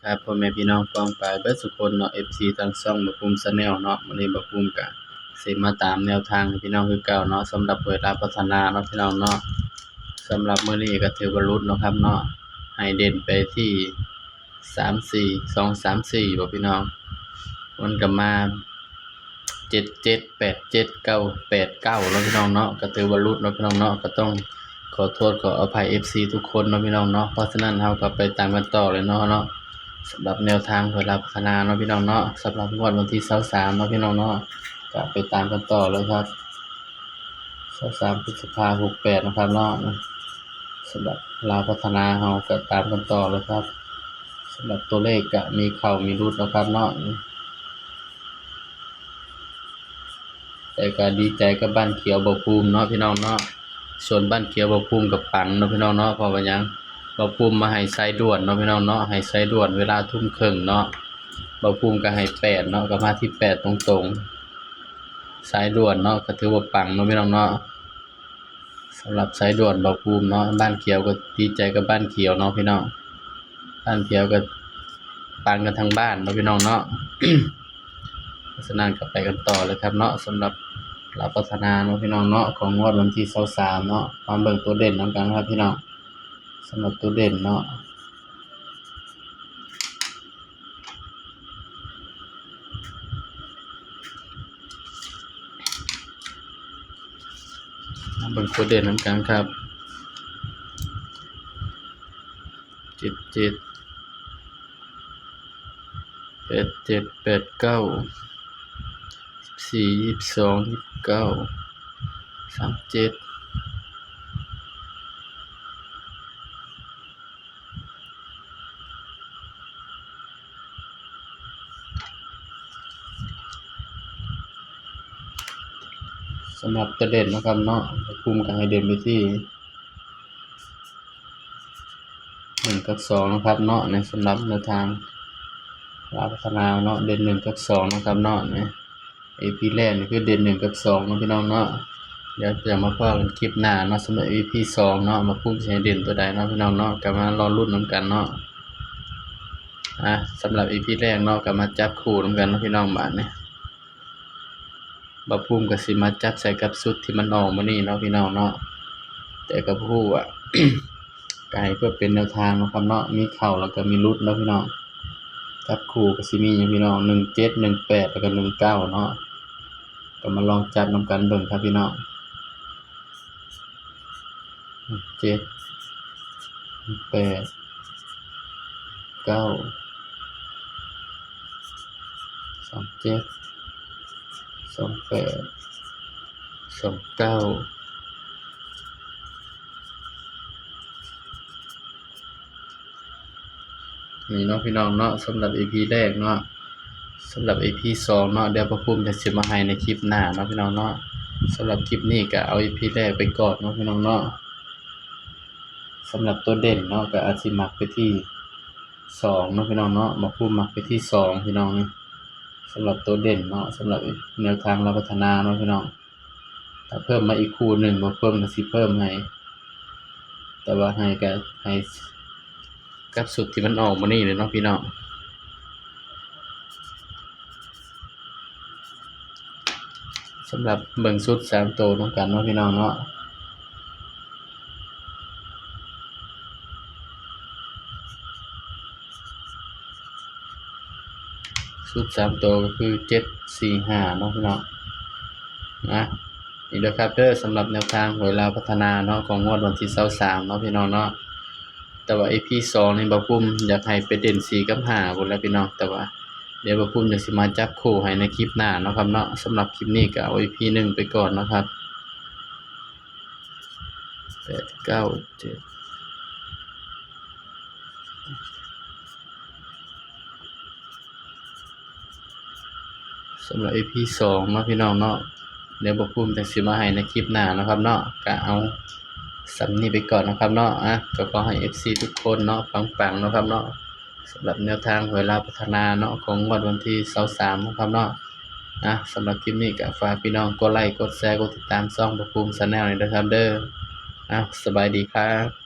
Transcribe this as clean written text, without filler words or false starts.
ครับพ่อแม่พี่น้องป้องปรายเบิดสุคนเนาะ FC ทางช่องบ่ภูมิชาแนลเนาะมื้อนี้บ่ภูมิก็สิมาตามแนวทางให้พี่น้องคือเก่าเนาะสำหรับเวลาพัฒนาเนาะพี่น้องเนาะสำหรับมื้อนี้ก็ถือว่าหลุดเนาะครับเนาะให้เด่นไปที่34 234บ่พี่น้องมันก็มา77 87 9 89เนาะพี่น้องเนาะก็ถือว่าหลุดเนาะพี่น้องเนาะก็ต้องขอโทษขออภัย FC ทุกคนเนาะพี่น้องเนาะเพราะฉะนั้นเราก็ไปตามกันต่อเลยเนาะสำหรับแนวทางเวลาพัฒนาเนาะพี่น้องเนาะสำหรับงวดวันที่23เนาะพี่น้องเนาะก็ไปตามกันต่อเลยครับ23พฤษภาคม68นะครับเนาะสำหรับลาวพัฒนาเราก็ตามกันต่อเลยครับสำหรับตัวเลขก็มีเข้ามีรุดนะครับเนาะแต่ก็ดีใจกับบ้านเขียวบ่ภูมิเนาะพี่น้องเนาะส่วนบ้านเขียวบ่ภูมิกับปังเนาะพี่น้องเนาะเพราะว่าหยังบ่ภูมิมาให้สายด่วนเนาะพี่น้องเนาะให้สายด่วนเวลาทุ่มครึ่งเนาะบ่ภูมิก็ให้8เนาะก็มาที่8ตรงๆสายด่วนเนาะก็ถือว่าปังเนาะพี่น้องเนาะสำหรับสายด่วนบ่ภูมิเนาะบ้านเขียวก็ดีใจกับบ้านเขียวเนาะพี่น้องบ้านเขียวก็ปังกันทั้งบ้านเนาะพี่น้องเนาะ เพราะฉะนั้นก็ไปกันต่อเลยครับเนาะสำหรับลาวพัฒนาเนาะพี่น้องเนาะของงวดวันที่23เนาะมาเบิ่งตัวเด่นนำกันครับพี่น้องสำหรับตัวเด่นเนาะมาเบิ่งตัวเด่นนำกันครับ77 87 89 14 22 29 37สำหรับตัวเด่นนะครับเนาะภูมิก็ให้เด่นไปที่1กับ2นะครับเนาะในสำหรับแนวทางลาวพัฒนาเนาะเด่น1กับ2นะครับเนาะEP แรกนี่คือเด่น1กับ2เนาะพี่น้องเนาะเดี๋ยวจะมาพ้อกันคลิปหน้าเนาะสำหรับ EP 2เนาะมาภูมิสิให้เด่นตัวใดเนาะพี่น้องเนาะก็มารอลุ้นนำกันเนาะสำหรับ EP แรกเนาะก็มาจับคู่นำกันเนาะพี่น้องบัดนี้บ่ภูมิก็สิมาจับใส่กับชุดที่มันออกมานี่เนาะพี่น้องเนาะแต่ก็บ่ฮู้ว่า ก็ให้เพื่อเป็นแนวทางเนาะครับเนาะมีเข้าแล้วก็มีหลุดเนาะพี่น้องจับคู่ก็สิมีหยังพี่น้อง17 18แล้วก็19เนาะก็มาลองจับนำกันเบิ่งครับพี่น้อง7 8 9 27 28 29นี่เนาะพี่น้องเนาะสำหรับ EP แรกเนาะสำหรับ EP 2เนาะเดี๋ยวพ่อภูมิจะสิมาให้ในคลิปหน้าเนาะพี่น้องเนาะสำหรับคลิปนี้ก็เอา EP แรกไปก่อนเนาะพี่น้องเนาะสำหรับตัวเด่นเนาะก็อาจสิมักไปที่2เนาะพี่น้องเนาะพ่อภูมิมักไปที่2พี่น้องนี่สำหรับตัวเด่นเนาะสำหรับแนวทางลาวพัฒนาเนาะพี่น้องถ้าเพิ่มมาอีกคู่หนึ่งบ่เพิ่มก็สิเพิ่มให้แต่ว่าให้ก็ให้กับสุดที่มันออกมานี่เลยเนาะพี่น้องสำหรับเบิ่งสุด3ตัวนำกันเนาะพี่น้องเนาะสุด3ตัวก็คือ7 4 5เนาะพี่น้องนี่เด้อครับเด้อสำหรับแนวทางหวยลาวพัฒนาเนาะของงวดวันที่23เนาะพี่น้องเนาะแต่ว่า EP 2นี่บ่ภูมิอยากให้ไปเด่น4กับ5พุ่นแหล้วพี่น้องแต่ว่าเดี๋ยวบ่ภูมิจะสิมาจับคู่ให้ในคลิปหน้าเนาะครับเนาะสำหรับคลิปนี้ก็เอา EP 1ไปก่อนเนาะครับ8 9 7สำหรับ EP 2เนาะพี่น้องเนาะเดี๋ยวบ่ภูมิจะสิมาให้ในคลิปหน้าเนาะครับเนาะก็เอาสำนี้ไปก่อนนะครับเนาะก็ขอให้ FC ทุกคนเนาะปังๆเนาะครับเนาะสำหรับแนวทางหวยลาวพัฒนาเนาะของงวดวันที่23นะครับเนาะสำหรับคลิปนี้ก็ฝากพี่น้องกดไลค์กดแชร์กดติดตามช่องบ่ภูมิชาแนลด้วยนะครับเด้อสบายดีครับ